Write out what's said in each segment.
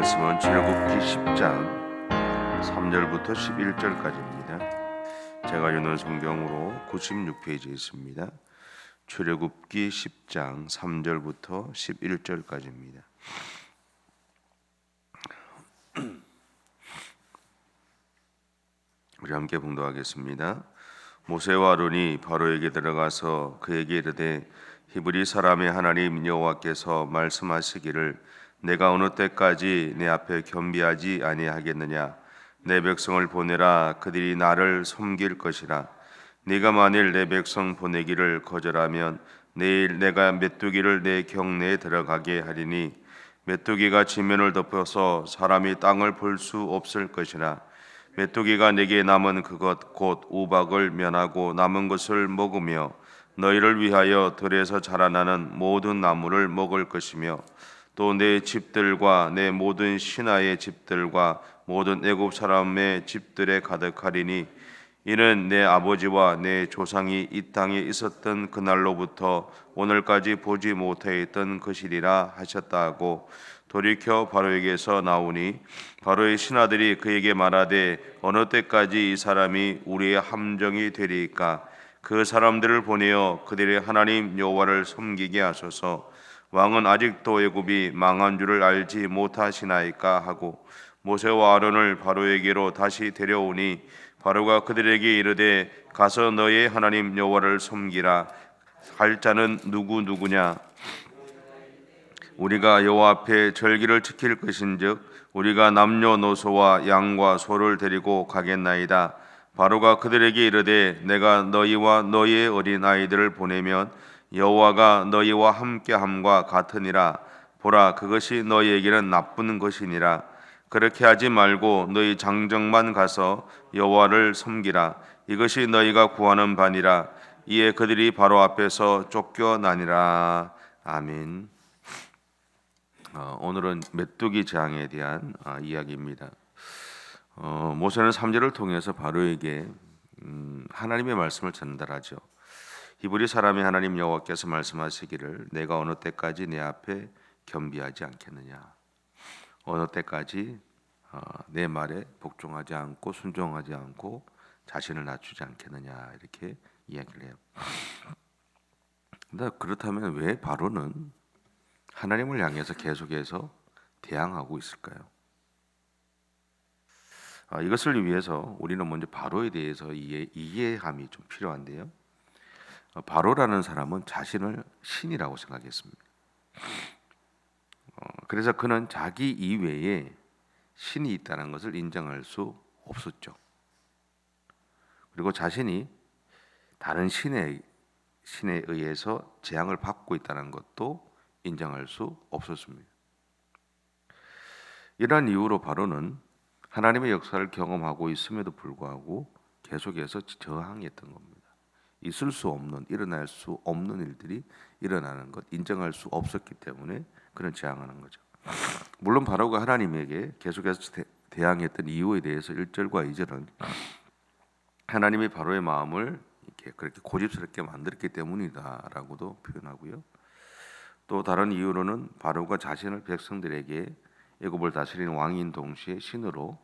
말씀은 출애굽기 10장 3절부터 11절까지입니다. 제가 읽는 성경으로 96페이지에 있습니다. 출애굽기 10장 3절부터 11절까지입니다. 우리 함께 봉독하겠습니다. 모세와 아론이 바로에게 들어가서 그에게 이르되 히브리 사람의 하나님 여호와께서 말씀하시기를 내가 어느 때까지 내 앞에 겸비하지 아니하겠느냐. 내 백성을 보내라. 그들이 나를 섬길 것이라. 네가 만일 내 백성 보내기를 거절하면 내일 내가 메뚜기를 내 경내에 들어가게 하리니 메뚜기가 지면을 덮어서 사람이 땅을 볼 수 없을 것이라. 메뚜기가 내게 남은 그것 곧 우박을 면하고 남은 것을 먹으며 너희를 위하여 들에서 자라나는 모든 나무를 먹을 것이며 또 내 집들과 내 모든 신하의 집들과 모든 애굽 사람의 집들에 가득하리니 이는 내 아버지와 내 조상이 이 땅에 있었던 그날로부터 오늘까지 보지 못하였던 것이리라 하셨다 하고 돌이켜 바로에게서 나오니 바로의 신하들이 그에게 말하되 어느 때까지 이 사람이 우리의 함정이 되리이까. 그 사람들을 보내어 그들의 하나님 여호와를 섬기게 하소서. 왕은 아직도 애굽이 망한 줄을 알지 못하시나이까 하고 모세와 아론을 바로에게로 다시 데려오니 바로가 그들에게 이르되 가서 너의 하나님 여호와를 섬기라. 할 자는 누구냐. 우리가 여호와 앞에 절기를 지킬 것인즉 우리가 남녀노소와 양과 소를 데리고 가겠나이다. 바로가 그들에게 이르되 내가 너희와 너희의 어린 아이들을 보내면 여호와가 너희와 함께함과 같으니라. 보라, 그것이 너희에게는 나쁜 것이니라. 그렇게 하지 말고 너희 장정만 가서 여호와를 섬기라. 이것이 너희가 구하는 바니라. 이에 그들이 바로 앞에서 쫓겨나니라. 아멘. 오늘은 메뚜기 재앙에 대한 이야기입니다. 모세는 3절을 통해서 바로에게 하나님의 말씀을 전달하죠. 히브리 사람의 하나님 여호와께서 말씀하시기를 내가 어느 때까지 내 앞에 겸비하지 않겠느냐. 어느 때까지 내 말에 복종하지 않고 순종하지 않고 자신을 낮추지 않겠느냐 이렇게 이야기를 해요. 근데 그렇다면 왜 바로는 하나님을 향해서 계속해서 대항하고 있을까요? 이것을 위해서 우리는 먼저 바로에 대해서 이해함이 좀 필요한데요. 바로라는 사람은 자신을 신이라고 생각했습니다. 그래서 그는 자기 이외에 신이 있다는 것을 인정할 수 없었죠. 그리고 자신이 다른 신에 의해서 재앙을 받고 있다는 것도 인정할 수 없었습니다. 이러한 이유로 바로는 하나님의 역사를 경험하고 있음에도 불구하고 계속해서 저항했던 겁니다. 있을 수 없는, 일어날 수 없는 일들이 일어나는 것 인정할 수 없었기 때문에 그런 저항하는 거죠. 물론 바로가 하나님에게 계속해서 대항했던 이유에 대해서 1절과 2절은 하나님이 바로의 마음을 이렇게 그렇게 고집스럽게 만들었기 때문이다라고도 표현하고요. 또 다른 이유로는 바로가 자신을 백성들에게 애굽을 다스리는 왕인 동시에 신으로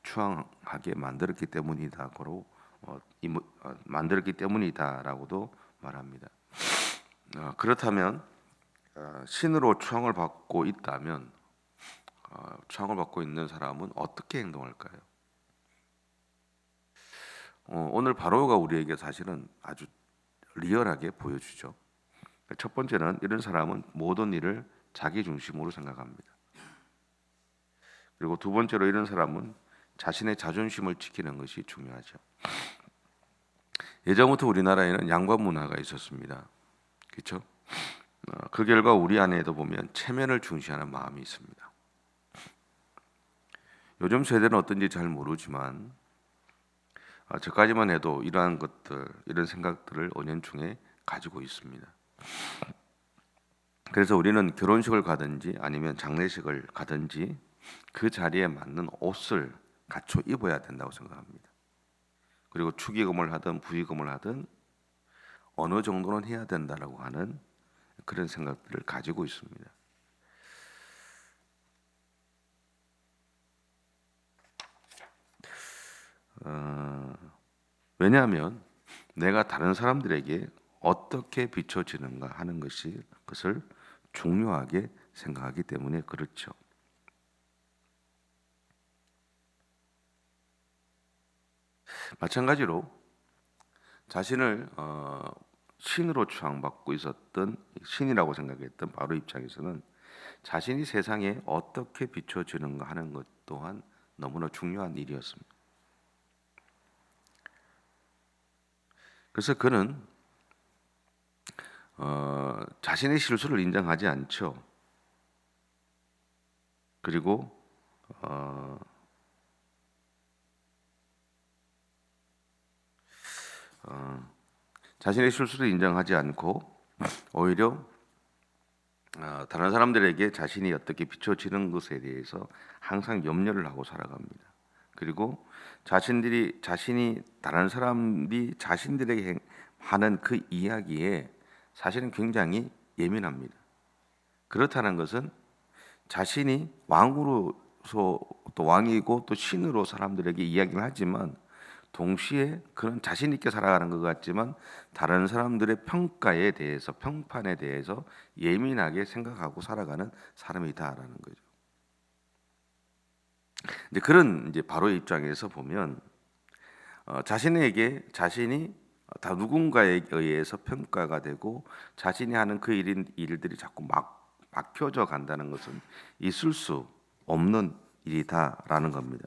추앙하게 만들었기 때문이다고 만들었기 때문이다라고도 말합니다. 그렇다면 신으로 추앙을 받고 있다면 추앙을 받고 있는 사람은 어떻게 행동할까요? 오늘 바로가 우리에게 사실은 아주 리얼하게 보여주죠. 첫 번째는 이런 사람은 모든 일을 자기 중심으로 생각합니다. 그리고 두 번째로 이런 사람은 자신의 자존심을 지키는 것이 중요하죠. 예전부터 우리나라에는 양반 문화가 있었습니다. 그렇죠? 그 결과 우리 안에도 보면 체면을 중시하는 마음이 있습니다. 요즘 세대는 어떤지 잘 모르지만 저까지만 해도 이러한 것들, 이런 생각들을 은연중에 가지고 있습니다. 그래서 우리는 결혼식을 가든지 아니면 장례식을 가든지 그 자리에 맞는 옷을 갖춰 입어야 된다고 생각합니다. 그리고 축의금을 하든 부의금을 하든 어느 정도는 해야 된다라고 하는 그런 생각들을 가지고 있습니다. 왜냐하면 내가 다른 사람들에게 어떻게 비춰지는가 하는 것이 그것을 중요하게 생각하기 때문에 그렇죠. 마찬가지로 자신을 신으로 추앙받고 있었던 신이라고 생각했던 바로 입장에서는 자신이 세상에 어떻게 비춰지는가 하는 것 또한 너무나 중요한 일이었습니다. 그래서 그는 자신의 실수를 인정하지 않죠. 그리고 자신의 실수를 인정하지 않고 오히려 다른 사람들에게 자신이 어떻게 비춰지는 것에 대해서 항상 염려를 하고 살아갑니다. 그리고 자신이 다른 사람이 자신들에게 하는 그 이야기에 사실은 굉장히 예민합니다. 그렇다는 것은 자신이 왕으로서 또 왕이고 또 신으로 사람들에게 이야기를 하지만 동시에 그런 자신 있게 살아가는 것 같지만 다른 사람들의 평가에 대해서 평판에 대해서 예민하게 생각하고 살아가는 사람이다라는 거죠. 이제 그런 이제 바로의 입장에서 보면 자신이 다 누군가에 의해서 평가가 되고 자신이 하는 그 일들이 자꾸 막혀져 간다는 것은 있을 수 없는 일이다라는 겁니다.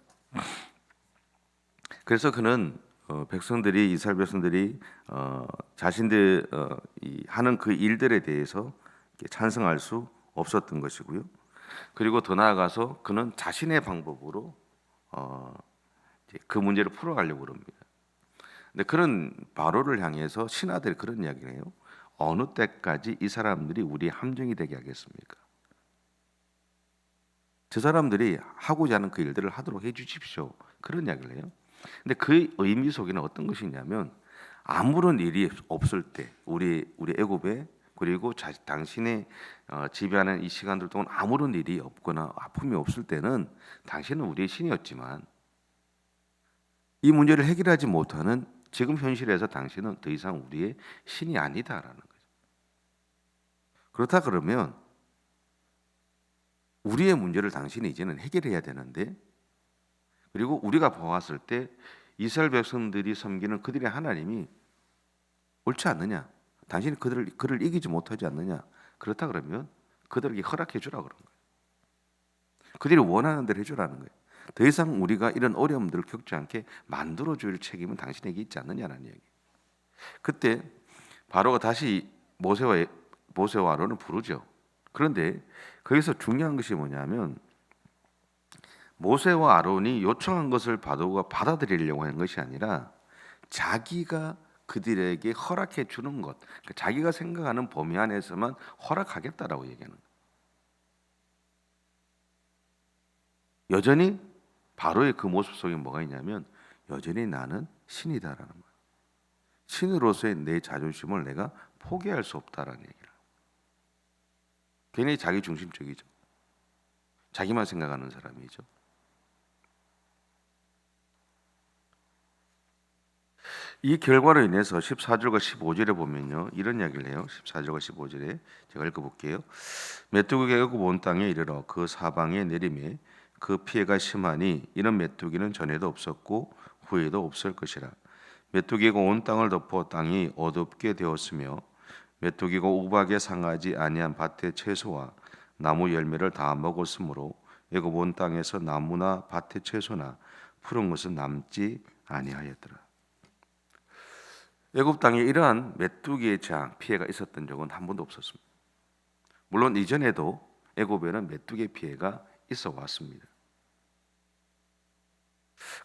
그래서 그는 이스라엘 백성들이 자신들 하는 그 일들에 대해서 찬성할 수 없었던 것이고요. 그리고 더 나아가서 그는 자신의 방법으로 그 문제를 풀어가려고 합니다. 근데 그런 바로를 향해서 신하들이 그런 이야기를 해요. 어느 때까지 이 사람들이 우리의 함정이 되게 하겠습니까? 저 사람들이 하고자 하는 그 일들을 하도록 해주십시오. 그런 이야기를 해요. 근데 그 의미 속에는 어떤 것이 있냐면 아무런 일이 없을 때 우리 애굽에 그리고 당신의 지배하는 이 시간들 동안 아무런 일이 없거나 아픔이 없을 때는 당신은 우리의 신이었지만 이 문제를 해결하지 못하는 지금 현실에서 당신은 더 이상 우리의 신이 아니다라는 거죠. 그렇다 그러면 우리의 문제를 당신이 이제는 해결해야 되는데 그리고 우리가 보았을 때 이스라엘 백성들이 섬기는 그들의 하나님이 옳지 않느냐? 당신이 그를 이기지 못하지 않느냐? 그렇다 그러면 그들에게 허락해 주라 그런 거예요. 그들이 원하는 대로 해주라는 거예요. 더 이상 우리가 이런 어려움들을 겪지 않게 만들어 줄 책임은 당신에게 있지 않느냐는 얘기. 그때 바로가 다시 모세와 아론을 부르죠. 그런데 거기서 중요한 것이 뭐냐면 모세와 아론이 요청한 것을 바로가 받아들이려고 하는 것이 아니라 자기가 그들에게 허락해 주는 것, 그러니까 자기가 생각하는 범위 안에서만 허락하겠다라고 얘기하는 거예요. 여전히 바로의 그 모습 속에 뭐가 있냐면 여전히 나는 신이다라는 거예요. 신으로서의 내 자존심을 내가 포기할 수 없다라는 얘기를. 굉장히 자기 중심적이죠. 자기만 생각하는 사람이죠. 이 결과로 인해서 14절과 15절에 보면요 이런 이야기를 해요. 14절과 15절에 제가 읽어볼게요. 메뚜기가 애굽 온 땅에 이르러 그 사방에 내림에 그 피해가 심하니 이런 메뚜기는 전에도 없었고 후에도 없을 것이라. 메뚜기가 온 땅을 덮어 땅이 어둡게 되었으며 메뚜기가 우박에 상하지 아니한 밭의 채소와 나무 열매를 다 먹었으므로 애굽 온 땅에서 나무나 밭의 채소나 푸른 것은 남지 아니하였더라. 애굽 땅에 이러한 메뚜기의 재앙 피해가 있었던 적은 한 번도 없었습니다. 물론 이전에도 애굽에는 메뚜기의 피해가 있어 왔습니다.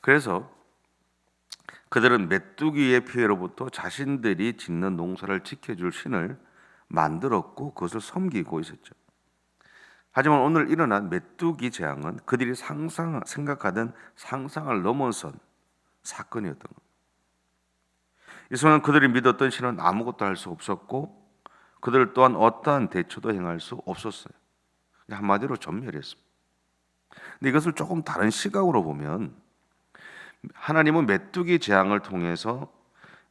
그래서 그들은 메뚜기의 피해로부터 자신들이 짓는 농사를 지켜줄 신을 만들었고 그것을 섬기고 있었죠. 하지만 오늘 일어난 메뚜기 재앙은 그들이 생각하던 상상을 넘어선 사건이었던 겁니다. 이 순간 그들이 믿었던 신은 아무것도 할 수 없었고 그들 또한 어떠한 대처도 행할 수 없었어요. 한마디로 전멸했습니다. 근데 이것을 조금 다른 시각으로 보면 하나님은 메뚜기 재앙을 통해서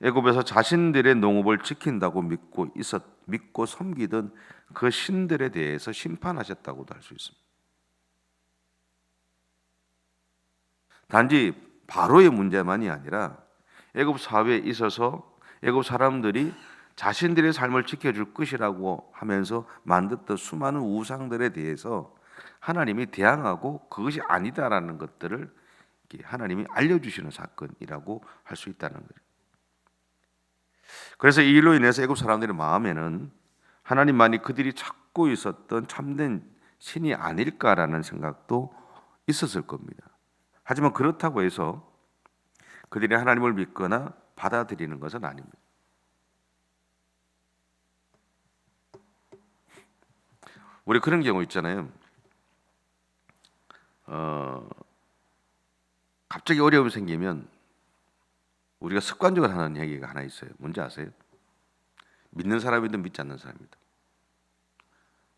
애굽에서 자신들의 농업을 지킨다고 믿고 섬기던 그 신들에 대해서 심판하셨다고도 할 수 있습니다. 단지 바로의 문제만이 아니라 애굽 사회에 있어서 애굽 사람들이 자신들의 삶을 지켜줄 것이라고 하면서 만들었던 수많은 우상들에 대해서 하나님이 대항하고 그것이 아니다라는 것들을 하나님이 알려주시는 사건이라고 할 수 있다는 거죠. 그래서 이 일로 인해서 애굽 사람들의 마음에는 하나님만이 그들이 찾고 있었던 참된 신이 아닐까라는 생각도 있었을 겁니다. 하지만 그렇다고 해서 그들이 하나님을 믿거나 받아들이는 것은 아닙니다. 우리 그런 경우 있잖아요. 갑자기 어려움이 생기면 우리가 습관적으로 하는 얘기가 하나 있어요. 뭔지 아세요? 믿는 사람이든 믿지 않는 사람이든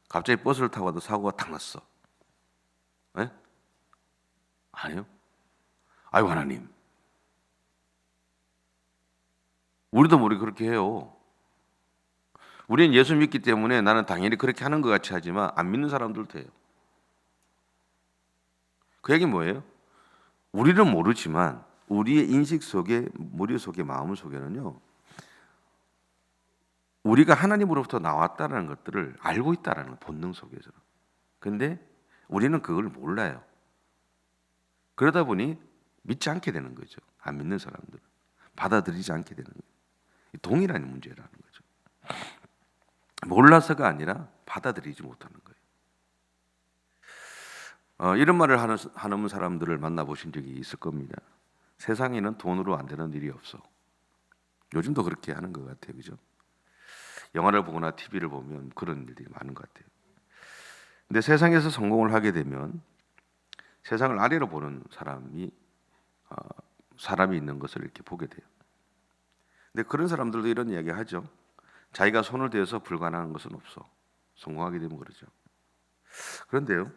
갑자기 버스를 타고 와도 사고가 탁 났어. 네? 아니요. 아이고 하나님. 우리도 모르게 그렇게 해요. 우리는 예수 믿기 때문에 나는 당연히 그렇게 하는 것 같이 하지만 안 믿는 사람들도 해요. 그 얘기는 뭐예요? 우리는 모르지만 우리의 인식 속에, 머릿속에, 마음 속에는요, 우리가 하나님으로부터 나왔다는 것들을 알고 있다는 본능 속에서. 근데 우리는 그걸 몰라요. 그러다 보니 믿지 않게 되는 거죠. 안 믿는 사람들은 받아들이지 않게 되는 거예요. 동일한 문제라는 거죠. 몰라서가 아니라 받아들이지 못하는 거예요. 이런 말을 하는 사람들을 만나보신 적이 있을 겁니다. 세상에는 돈으로 안 되는 일이 없어. 요즘도 그렇게 하는 것 같아요. 그죠? 영화를 보거나 TV를 보면 그런 일들이 많은 것 같아요. 근데 세상에서 성공을 하게 되면 세상을 아래로 보는 사람이 있는 것을 이렇게 보게 돼요. 근데 그런 사람들도 이런 이야기 하죠. 자기가 손을 대서 불가능한 것은 없어. 성공하게 되면 그러죠. 그런데요,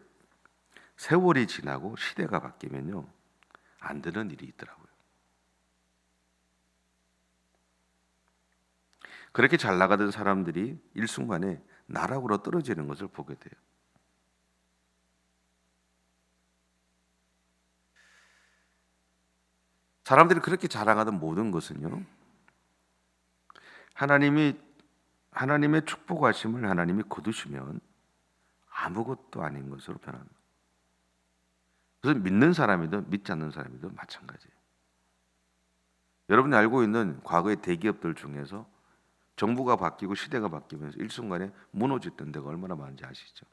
세월이 지나고 시대가 바뀌면요, 안 되는 일이 있더라고요. 그렇게 잘 나가던 사람들이 일순간에 나락으로 떨어지는 것을 보게 돼요. 사람들이 그렇게 자랑하던 모든 것은요, 하나님의 축복하심을 하나님이 거두시면 아무것도 아닌 것으로 변합니다. 그래서 믿는 사람이든 믿지 않는 사람이든 마찬가지예요. 여러분이 알고 있는 과거의 대기업들 중에서 정부가 바뀌고 시대가 바뀌면서 일순간에 무너졌던 데가 얼마나 많은지 아시죠?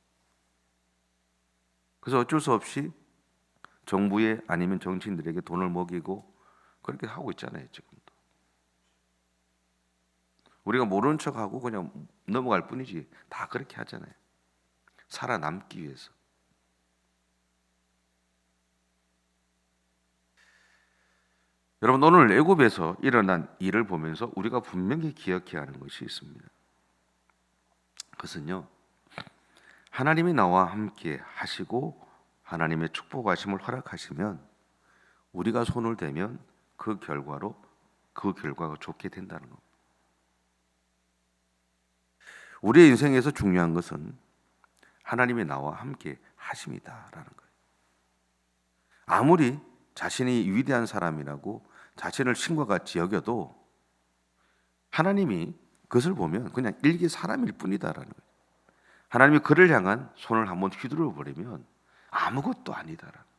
그래서 어쩔 수 없이 정부에 아니면 정치인들에게 돈을 먹이고 그렇게 하고 있잖아요, 지금도. 우리가 모르는 척하고 그냥 넘어갈 뿐이지 다 그렇게 하잖아요. 살아남기 위해서. 여러분, 오늘 애굽에서 일어난 일을 보면서 우리가 분명히 기억해야 하는 것이 있습니다. 그것은요, 하나님이 나와 함께 하시고 하나님의 축복하심을 허락하시면 우리가 손을 대면 그 결과가 좋게 된다는 겁니다. 우리의 인생에서 중요한 것은 하나님이 나와 함께 하심이다라는 거예요. 아무리 자신이 위대한 사람이라고 자신을 신과 같이 여겨도 하나님이 그것을 보면 그냥 일개 사람일 뿐이다라는 거예요. 하나님이 그를 향한 손을 한번 휘두르 버리면 아무것도 아니다라는 거예요.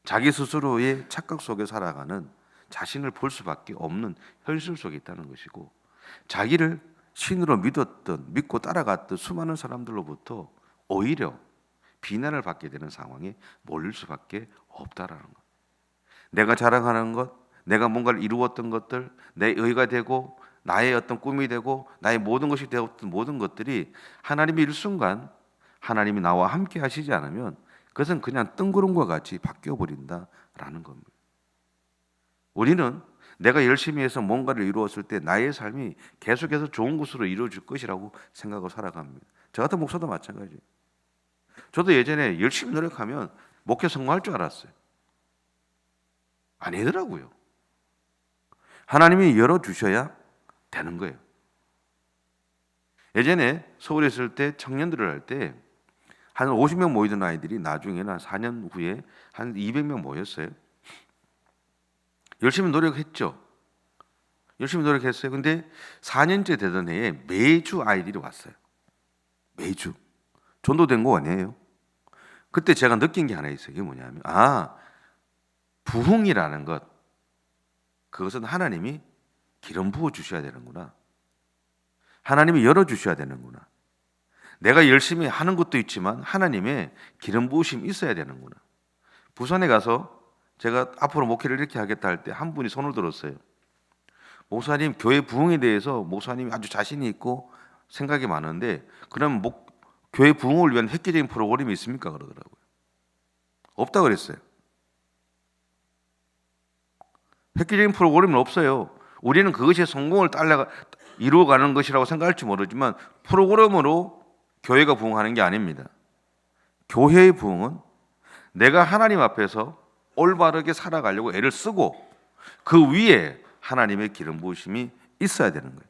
자기 스스로의 착각 속에 살아가는 자신을 볼 수밖에 없는 현실 속에 있다는 것이고, 자기를 신으로 믿고 따라갔던 수많은 사람들로부터 오히려 비난을 받게 되는 상황에 몰릴 수밖에 없다라는 것. 내가 자랑하는 것, 내가 뭔가를 이루었던 것들, 내 의가 되고 나의 어떤 꿈이 되고 나의 모든 것이 되었던 모든 것들이 하나님이 일순간 하나님이 나와 함께 하시지 않으면 그것은 그냥 뜬구름과 같이 바뀌어 버린다라는 겁니다. 우리는 내가 열심히 해서 뭔가를 이루었을 때 나의 삶이 계속해서 좋은 것으로 이루어질 것이라고 생각하고 살아갑니다. 저 같은 목사도 마찬가지예요. 저도 예전에 열심히 노력하면 목회 성공할 줄 알았어요. 아니더라고요. 하나님이 열어주셔야 되는 거예요. 예전에 서울에 있을 때 청년들을 할 때 한 50명 모이던 아이들이 나중에는 한 4년 후에 한 200명 모였어요. 열심히 노력했죠. 열심히 노력했어요. 근데 4년째 되던 해에 매주 아이들이 왔어요. 매주. 전도된 거 아니에요. 그때 제가 느낀 게 하나 있어요. 그게 뭐냐면 부흥이라는 것, 그것은 하나님이 기름 부어 주셔야 되는구나. 하나님이 열어주셔야 되는구나. 내가 열심히 하는 것도 있지만 하나님의 기름 부으심이 있어야 되는구나. 부산에 가서 제가 앞으로 목회를 이렇게 하겠다 할 때 한 분이 손을 들었어요. 목사님, 교회 부흥에 대해서 목사님이 아주 자신이 있고 생각이 많은데 그럼 교회 부흥을 위한 획기적인 프로그램이 있습니까? 그러더라고요. 없다 그랬어요. 획기적인 프로그램은 없어요. 우리는 그것이 성공을 이루어가는 것이라고 생각할지 모르지만 프로그램으로 교회가 부흥하는 게 아닙니다. 교회의 부흥은 내가 하나님 앞에서 올바르게 살아가려고 애를 쓰고 그 위에 하나님의 기름 부으심이 있어야 되는 거예요.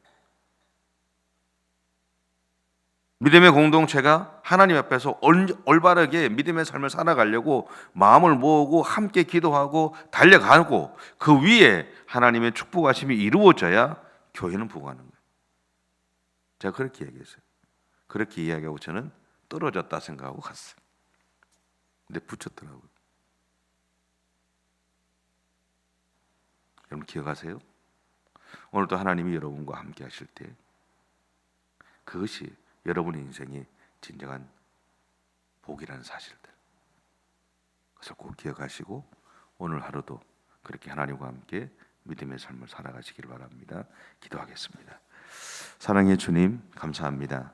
믿음의 공동체가 하나님 앞에서 올바르게 믿음의 삶을 살아가려고 마음을 모으고 함께 기도하고 달려가고 그 위에 하나님의 축복하심이 이루어져야 교회는 부흥하는 거예요. 제가 그렇게 얘기했어요. 그렇게 이야기하고 저는 떨어졌다 생각하고 갔어요. 근데 붙였더라고요. 여러분 기억하세요? 오늘도 하나님이 여러분과 함께 하실 때 그것이 여러분의 인생의 진정한 복이라는 사실들, 그것을 꼭 기억하시고 오늘 하루도 그렇게 하나님과 함께 믿음의 삶을 살아가시기를 바랍니다. 기도하겠습니다. 사랑의 주님, 감사합니다.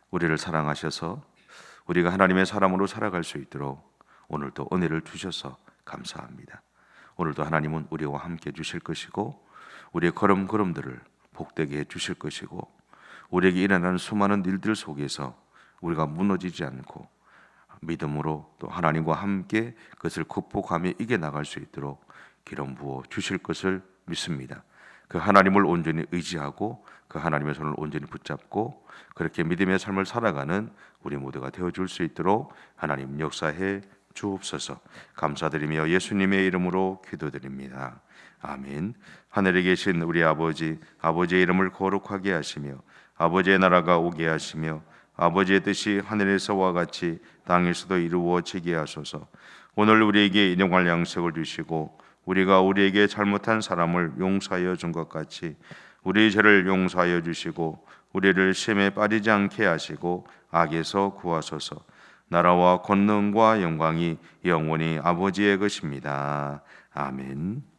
우리를 사랑하셔서 우리가 하나님의 사람으로 살아갈 수 있도록 오늘도 은혜를 주셔서 감사합니다. 오늘도 하나님은 우리와 함께 주실 것이고 우리의 걸음걸음들을 복되게 해 주실 것이고 우리에게 일어나는 수많은 일들 속에서 우리가 무너지지 않고 믿음으로 또 하나님과 함께 그것을 극복하며 이겨나갈 수 있도록 기름 부어 주실 것을 믿습니다. 그 하나님을 온전히 의지하고 그 하나님의 손을 온전히 붙잡고 그렇게 믿음의 삶을 살아가는 우리 모두가 되어줄 수 있도록 하나님 역사해 주옵소서. 감사드리며 예수님의 이름으로 기도드립니다. 아멘. 하늘에 계신 우리 아버지, 아버지의 이름을 거룩하게 하시며 아버지의 나라가 오게 하시며 아버지의 뜻이 하늘에서와 같이 땅에서도 이루어지게 하소서. 오늘 우리에게 일용할 양식을 주시고 우리가 우리에게 잘못한 사람을 용서하여 준 것 같이 우리 죄를 용서하여 주시고 우리를 시험에 빠지지 않게 하시고 악에서 구하소서. 나라와 권능과 영광이 영원히 아버지의 것입니다. 아멘.